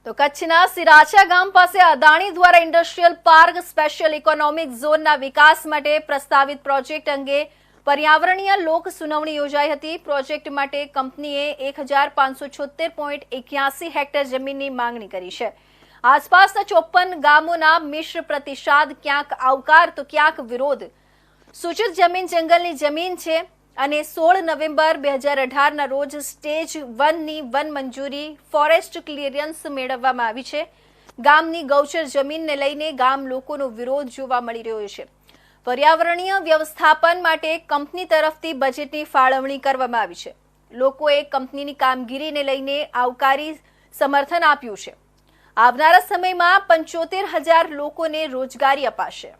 તો કચ્છના સિરાચા ગામ પાસે અદાણી દ્વારા ઇન્ડસ્ટ્રીયલ પાર્ક સ્પેશિયલ ઇકોનોમિક ઝોનના વિકાસ માટે પ્રસ્તાવિત પ્રોજેક્ટ અંગે પર્યાવરણીય લોક સુનાવણી યોજાઈ હતી। પ્રોજેક્ટ માટે કંપનીએ 1576.81 હેક્ટર જમીનની માંગણી કરી છે। આસપાસના 54 ગામોના મિશ્ર પ્રતિસાદ, ક્યાંક આવકાર તો ક્યાંક વિરોધ। સૂચિત જમીન જંગલની જમીન છે અને 16 નવેમ્બર 2018 ના રોજ સ્ટેજ 1 ની વન મંજૂરી ફોરેસ્ટ ક્લિયરન્સ મેળવવામાં આવી છે। ગામની ગૌચર જમીનને લઈને ગામ લોકોનો વિરોધ જોવા મળી રહ્યો છે। પર્યાવરણીય વ્યવસ્થાપન માટે કંપની તરફથી બજેટની ફાળવણી કરવામાં આવી છે। લોકોએ કંપનીની કામગીરીને લઈને આવકારી સમર્થન આપ્યું છે। આવનારા સમયમાં 75,000 લોકોને રોજગારી અપાશે।